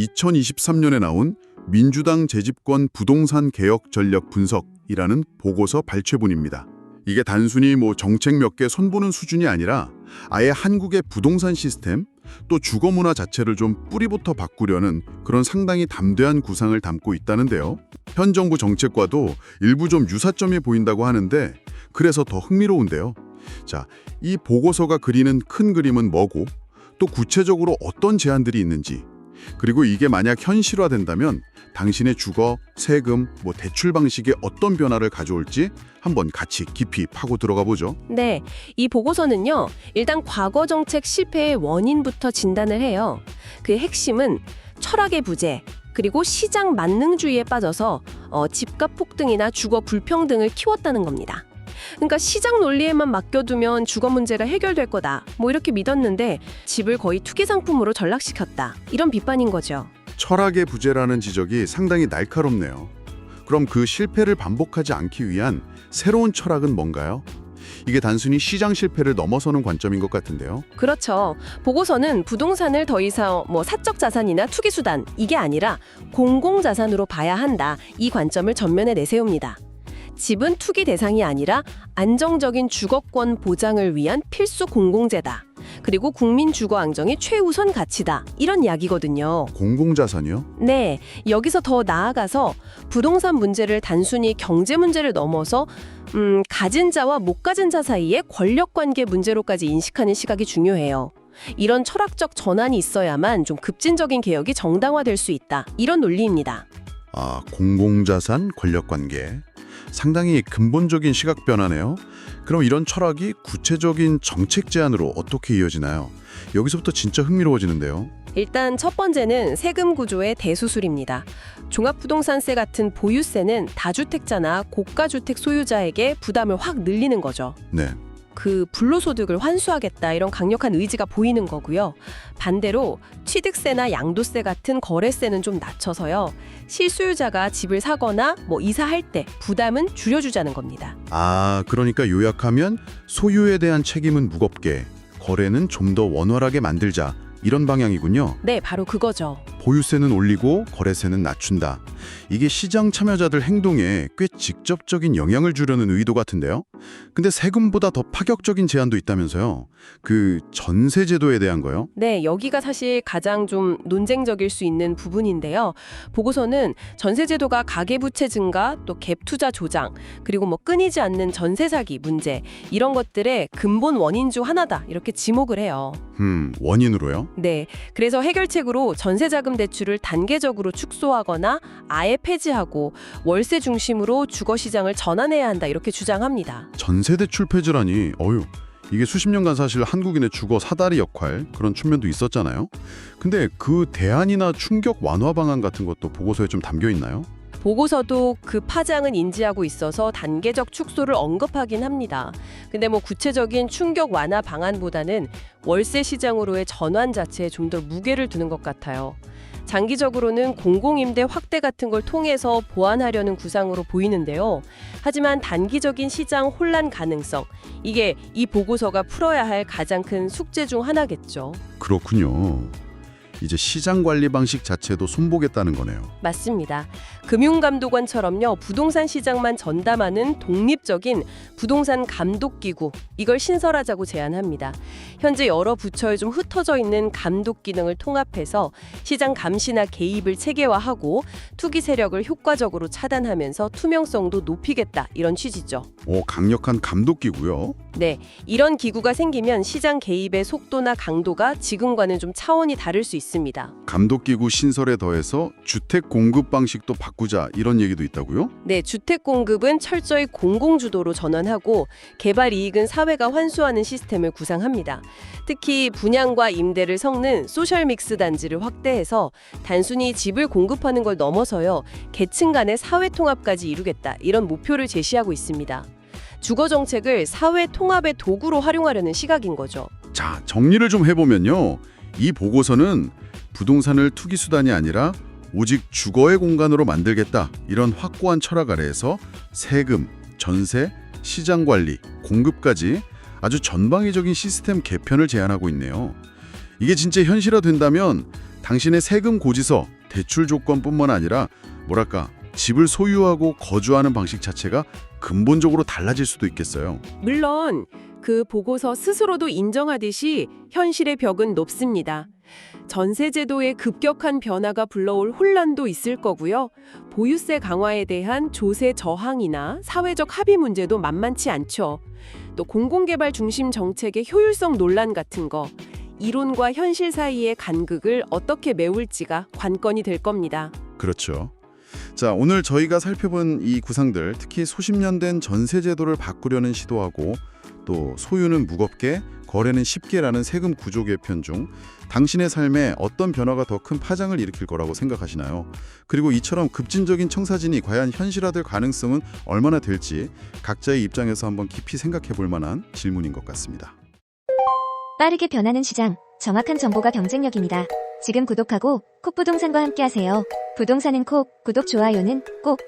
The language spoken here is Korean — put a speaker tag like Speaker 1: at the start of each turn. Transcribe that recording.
Speaker 1: 2023년에 나온 민주당 재집권 부동산 개혁 전략 분석이라는 보고서 발췌본입니다. 이게 단순히 정책 몇 개 손보는 수준이 아니라 아예 한국의 부동산 시스템, 또 주거 문화 자체를 좀 뿌리부터 바꾸려는 그런 상당히 담대한 구상을 담고 있다는데요. 현 정부 정책과도 일부 좀 유사점이 보인다고 하는데 그래서 더 흥미로운데요. 자, 이 보고서가 그리는 큰 그림은 뭐고 또 구체적으로 어떤 제안들이 있는지, 그리고 이게 만약 현실화된다면 당신의 주거, 세금, 대출 방식에 어떤 변화를 가져올지 한번 같이 깊이 파고 들어가 보죠.
Speaker 2: 네, 이 보고서는요, 일단 과거 정책 실패의 원인부터 진단을 해요. 그 핵심은 철학의 부재, 그리고 시장 만능주의에 빠져서 집값 폭등이나 주거 불평등을 키웠다는 겁니다. 그러니까 시장 논리에만 맡겨두면 주거 문제가 해결될 거다, 이렇게 믿었는데 집을 거의 투기 상품으로 전락시켰다, 이런 비판인 거죠.
Speaker 1: 철학의 부재라는 지적이 상당히 날카롭네요. 그럼 그 실패를 반복하지 않기 위한 새로운 철학은 뭔가요? 이게 단순히 시장 실패를 넘어서는 관점인 것 같은데요.
Speaker 2: 그렇죠. 보고서는 부동산을 더 이상 사적 자산이나 투기 수단, 이게 아니라 공공 자산으로 봐야 한다, 이 관점을 전면에 내세웁니다. 집은 투기 대상이 아니라 안정적인 주거권 보장을 위한 필수 공공재다. 그리고 국민 주거 안정이 최우선 가치다, 이런 이야기거든요.
Speaker 1: 공공자산이요?
Speaker 2: 네, 여기서 더 나아가서 부동산 문제를 단순히 경제 문제를 넘어서 가진 자와 못 가진 자 사이의 권력관계 문제로까지 인식하는 시각이 중요해요. 이런 철학적 전환이 있어야만 좀 급진적인 개혁이 정당화될 수 있다, 이런 논리입니다.
Speaker 1: 공공자산, 권력관계. 상당히 근본적인 시각 변화네요. 그럼 이런 철학이 구체적인 정책 제안으로 어떻게 이어지나요? 여기서부터 진짜 흥미로워지는데요.
Speaker 2: 일단 첫 번째는 세금 구조의 대수술입니다. 종합부동산세 같은 보유세는 다주택자나 고가주택 소유자에게 부담을 확 늘리는 거죠.
Speaker 1: 네.
Speaker 2: 그 불로소득을 환수하겠다, 이런 강력한 의지가 보이는 거고요. 반대로 취득세나 양도세 같은 거래세는 좀 낮춰서요, 실소유자가 집을 사거나 이사할 때 부담은 줄여주자는 겁니다.
Speaker 1: 그러니까 요약하면 소유에 대한 책임은 무겁게, 거래는 좀 더 원활하게 만들자, 이런 방향이군요.
Speaker 2: 네, 바로 그거죠.
Speaker 1: 보유세는 올리고 거래세는 낮춘다. 이게 시장 참여자들 행동에 꽤 직접적인 영향을 주려는 의도 같은데요. 근데 세금보다 더 파격적인 제안도 있다면서요. 그 전세 제도에 대한 거요?
Speaker 2: 네, 여기가 사실 가장 좀 논쟁적일 수 있는 부분인데요. 보고서는 전세 제도가 가계부채 증가, 또 갭 투자 조장, 그리고 끊이지 않는 전세 사기 문제, 이런 것들의 근본 원인 중 하나다, 이렇게 지목을 해요.
Speaker 1: 원인으로요?
Speaker 2: 네, 그래서 해결책으로 전세자금 대출을 단계적으로 축소하거나 아예 폐지하고 월세 중심으로 주거시장을 전환해야 한다, 이렇게 주장합니다.
Speaker 1: 전세대출 폐지라니, 이게 수십 년간 사실 한국인의 주거 사다리 역할, 그런 측면도 있었잖아요. 근데 그 대안이나 충격 완화 방안 같은 것도 보고서에 좀 담겨 있나요?
Speaker 2: 보고서도 그 파장은 인지하고 있어서 단계적 축소를 언급하긴 합니다. 근데 구체적인 충격 완화 방안보다는 월세 시장으로의 전환 자체에 좀 더 무게를 두는 것 같아요. 장기적으로는 공공임대 확대 같은 걸 통해서 보완하려는 구상으로 보이는데요. 하지만 단기적인 시장 혼란 가능성, 이게 이 보고서가 풀어야 할 가장 큰 숙제 중 하나겠죠.
Speaker 1: 그렇군요. 이제 시장 관리 방식 자체도 손보겠다는 거네요.
Speaker 2: 맞습니다. 금융감독원처럼요, 부동산 시장만 전담하는 독립적인 부동산 감독기구, 이걸 신설하자고 제안합니다. 현재 여러 부처에 좀 흩어져 있는 감독 기능을 통합해서 시장 감시나 개입을 체계화하고 투기 세력을 효과적으로 차단하면서 투명성도 높이겠다, 이런 취지죠.
Speaker 1: 강력한 감독기구요?
Speaker 2: 네, 이런 기구가 생기면 시장 개입의 속도나 강도가 지금과는 좀 차원이 다를 수 있습니다.
Speaker 1: 감독기구 신설에 더해서 주택 공급 방식도 바꾸자, 이런 얘기도 있다고요?
Speaker 2: 네, 주택 공급은 철저히 공공주도로 전환하고 개발 이익은 사회가 환수하는 시스템을 구상합니다. 특히 분양과 임대를 섞는 소셜 믹스 단지를 확대해서 단순히 집을 공급하는 걸 넘어서요, 계층 간의 사회 통합까지 이루겠다, 이런 목표를 제시하고 있습니다. 주거 정책을 사회 통합의 도구로 활용하려는 시각인 거죠.
Speaker 1: 자, 정리를 좀 해보면요. 이 보고서는 부동산을 투기 수단이 아니라 오직 주거의 공간으로 만들겠다, 이런 확고한 철학 아래에서 세금, 전세, 시장 관리, 공급까지 아주 전방위적인 시스템 개편을 제안하고 있네요. 이게 진짜 현실화된다면 당신의 세금 고지서, 대출 조건뿐만 아니라 뭐랄까 집을 소유하고 거주하는 방식 자체가 근본적으로 달라질 수도 있겠어요.
Speaker 2: 물론 그 보고서 스스로도 인정하듯이 현실의 벽은 높습니다. 전세 제도의 급격한 변화가 불러올 혼란도 있을 거고요. 보유세 강화에 대한 조세 저항이나 사회적 합의 문제도 만만치 않죠. 또 공공개발 중심 정책의 효율성 논란 같은 거, 이론과 현실 사이의 간극을 어떻게 메울지가 관건이 될 겁니다.
Speaker 1: 그렇죠. 자, 오늘 저희가 살펴본 이 구상들, 특히 수십 년 된 전세 제도를 바꾸려는 시도하고 또 소유는 무겁게, 거래는 쉽게라는 세금 구조 개편 중 당신의 삶에 어떤 변화가 더 큰 파장을 일으킬 거라고 생각하시나요? 그리고 이처럼 급진적인 청사진이 과연 현실화될 가능성은 얼마나 될지 각자의 입장에서 한번 깊이 생각해 볼 만한 질문인 것 같습니다.
Speaker 3: 빠르게 변하는 시장, 정확한 정보가 경쟁력입니다. 지금 구독하고 콕부동산과 함께하세요. 부동산은 콕, 구독, 좋아요는 꼭.